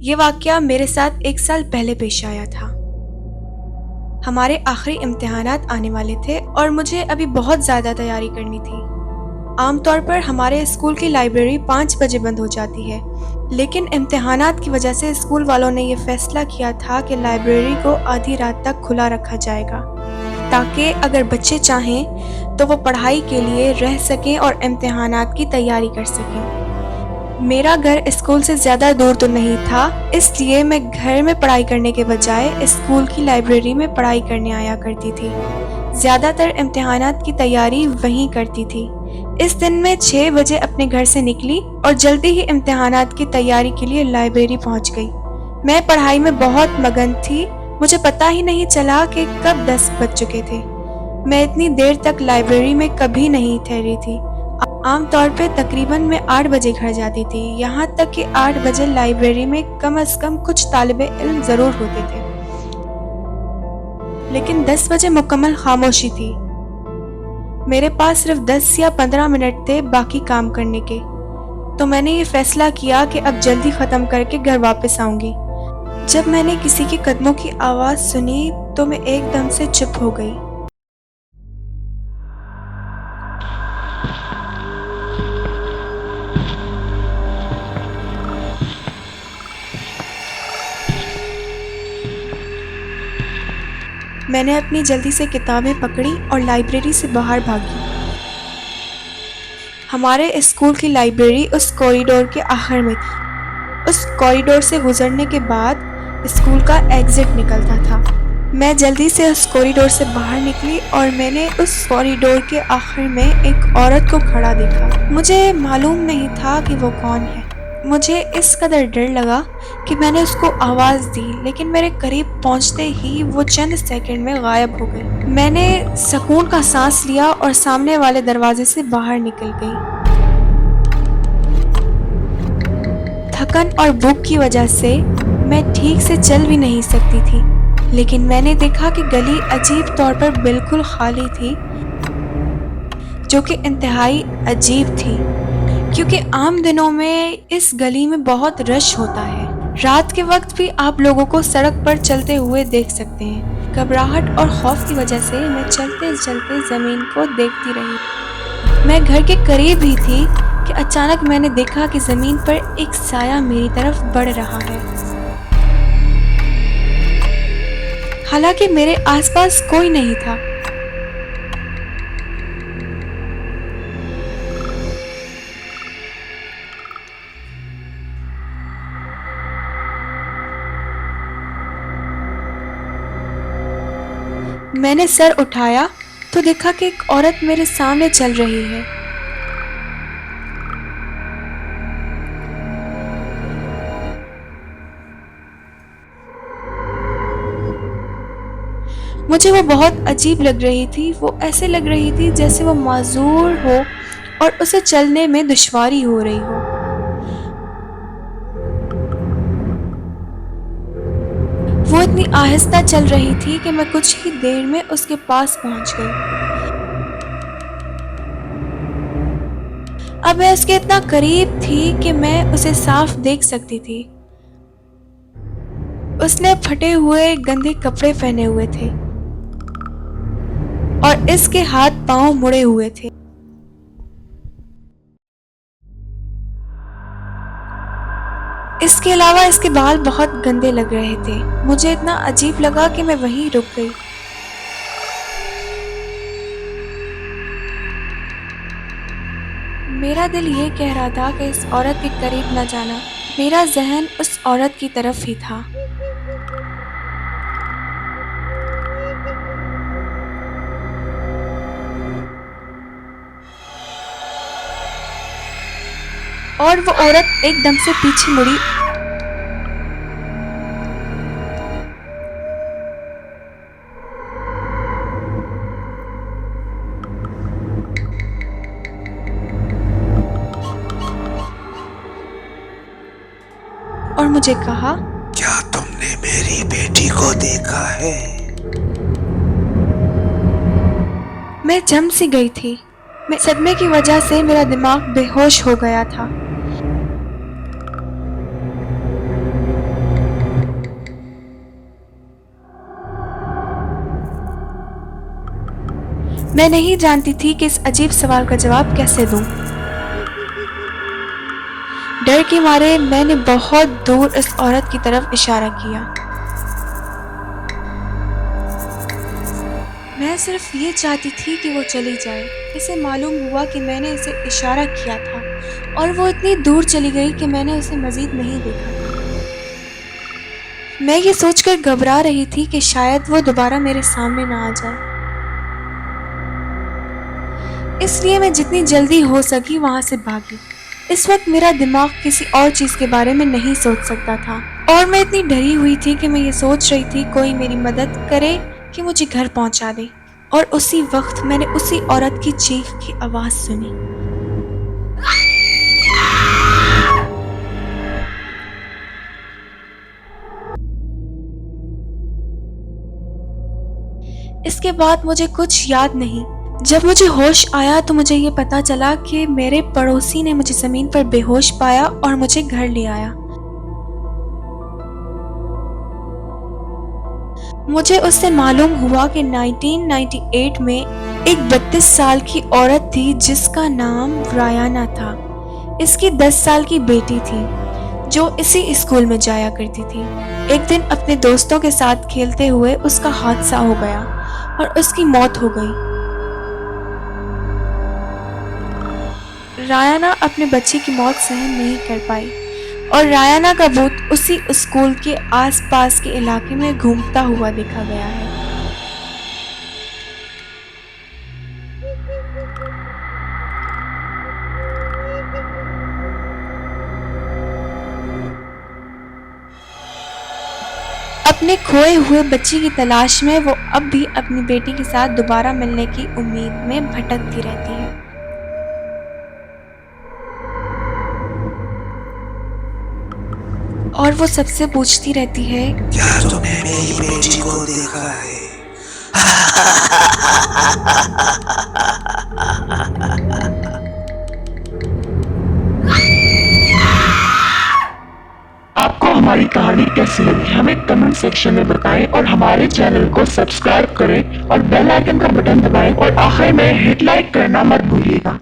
ये वाक़या मेरे साथ 1 साल पहले पेश आया था। हमारे आखिरी इम्तिहानात आने वाले थे और मुझे अभी बहुत ज़्यादा तैयारी करनी थी। आमतौर पर हमारे स्कूल की लाइब्रेरी 5 बजे बंद हो जाती है, लेकिन इम्तिहानात की वजह से स्कूल वालों ने ये फ़ैसला किया था कि लाइब्रेरी को आधी रात तक खुला रखा जाएगा, ताकि अगर बच्चे चाहें तो वो पढ़ाई के लिए रह सकें और इम्तिहानात की तैयारी कर सकें। मेरा घर स्कूल से ज़्यादा दूर तो नहीं था, इसलिए मैं घर में पढ़ाई करने के बजाय स्कूल की लाइब्रेरी में पढ़ाई करने आया करती थी। ज़्यादातर इम्तिहानात की तैयारी वहीं करती थी। इस दिन मैं 6 बजे अपने घर से निकली और जल्दी ही इम्तिहानात की तैयारी के लिए लाइब्रेरी पहुंच गई। मैं पढ़ाई में बहुत मगन थी, मुझे पता ही नहीं चला कि कब 10 बज चुके थे। मैं इतनी देर तक लाइब्रेरी में कभी नहीं ठहरी थी। आमतौर पे तकरीबन मैं 8 बजे घर जाती थी, यहाँ तक कि 8 बजे लाइब्रेरी में कम से कम कुछ तालिबे इल्म ज़रूर होते थे। लेकिन 10 बजे मुकम्मल खामोशी थी। मेरे पास सिर्फ 10 या 15 मिनट थे बाकी काम करने के, तो मैंने ये फैसला किया कि अब जल्दी ख़त्म करके घर वापस आऊँगी। जब मैंने किसी के कदमों की आवाज़ सुनी तो मैं एकदम से चुप हो गई। मैंने अपनी जल्दी से किताबें पकड़ी और लाइब्रेरी से बाहर भागी। हमारे स्कूल की लाइब्रेरी उस कॉरिडोर के आखिर में थी। उस कॉरिडोर से गुजरने के बाद स्कूल का एग्जिट निकलता था। मैं जल्दी से उस कॉरिडोर से बाहर निकली और मैंने उस कॉरिडोर के आखिर में एक औरत को खड़ा देखा। मुझे मालूम नहीं था कि वो कौन है। मुझे इस कदर डर लगा कि मैंने उसको आवाज़ दी, लेकिन मेरे करीब पहुंचते ही वो चंद सेकंड में गायब हो गई। मैंने सुकून का सांस लिया और सामने वाले दरवाजे से बाहर निकल गई। थकन और भूख की वजह से मैं ठीक से चल भी नहीं सकती थी, लेकिन मैंने देखा कि गली अजीब तौर पर बिल्कुल खाली थी, जो कि इंतहाई अजीब थी, क्योंकि आम दिनों में इस गली में बहुत रश होता है। रात के वक्त भी आप लोगों को सड़क पर चलते हुए देख सकते हैं। घबराहट और खौफ की वजह से मैं चलते चलते ज़मीन को देखती रही। मैं घर के करीब ही थी कि अचानक मैंने देखा कि ज़मीन पर एक साया मेरी तरफ बढ़ रहा है। हालांकि मेरे आसपास कोई नहीं था। मैंने सर उठाया तो देखा कि एक औरत मेरे सामने चल रही है। मुझे वो बहुत अजीब लग रही थी। वो ऐसे लग रही थी जैसे वो माजूर हो और उसे चलने में दुश्वारी हो रही हो। वो इतनी आहिस्ता चल रही थी कि मैं कुछ ही देर में उसके पास पहुंच गई। अब मैं उसके इतना करीब थी कि मैं उसे साफ देख सकती थी। उसने फटे हुए गंदे कपड़े पहने हुए थे और इसके हाथ पांव मुड़े हुए थे। इसके अलावा इसके बाल बहुत गंदे लग रहे थे। मुझे इतना अजीब लगा कि मैं वहीं रुक गई। मेरा दिल ये कह रहा था कि इस औरत के करीब न जाना। मेरा जहन उस औरत की तरफ ही था। और वो औरत एकदम से पीछे मुड़ी और मुझे कहा, क्या तुमने मेरी बेटी को देखा है? मैं जम सी गई थी। मैं सदमे की वजह से मेरा दिमाग बेहोश हो गया था। मैं नहीं जानती थी कि इस अजीब सवाल का जवाब कैसे दूं। डर के मारे मैंने बहुत दूर इस औरत की तरफ इशारा किया। मैं सिर्फ ये चाहती थी कि वो चली जाए। इसे मालूम हुआ कि मैंने इसे इशारा किया था और वो इतनी दूर चली गई कि मैंने उसे मजीद नहीं देखा था। मैं ये सोचकर घबरा रही थी कि शायद वो दोबारा मेरे सामने ना आ जाए। इसलिए मैं जितनी जल्दी हो सकी वहां से भागी। इस वक्त मेरा दिमाग किसी और चीज के बारे में नहीं सोच सकता था और मैं इतनी डरी हुई थी कि मैं ये सोच रही थी कोई मेरी मदद करे कि मुझे घर पहुंचा दे। और उसी वक्त मैंने उसी औरत की चीख की आवाज सुनी। इसके बाद मुझे कुछ याद नहीं। जब मुझे होश आया तो मुझे ये पता चला कि मेरे पड़ोसी ने मुझे जमीन पर बेहोश पाया और मुझे घर ले आया। मुझे उससे मालूम हुआ कि 1998 में एक 32 साल की औरत थी जिसका नाम रायाना था। इसकी 10 साल की बेटी थी जो इसी स्कूल में जाया करती थी। एक दिन अपने दोस्तों के साथ खेलते हुए उसका हादसा हो गया और उसकी मौत हो गई। रायाना अपने बच्चे की मौत सहन नहीं कर पाई और रायाना का भूत उसी स्कूल के आसपास के इलाके में घूमता हुआ देखा गया है। अपने खोए हुए बच्चे की तलाश में वो अब भी अपनी बेटी के साथ दोबारा मिलने की उम्मीद में भटकती रहती है। और वो सबसे पूछती रहती है, क्या तुमने मेरी बेटी को देखा है? आपको हमारी कहानी कैसी लगी हमें कमेंट सेक्शन में बताएं और हमारे चैनल को सब्सक्राइब करें और बेल आइकन का बटन दबाएं और आखिर में हिट लाइक करना मत भूलिएगा।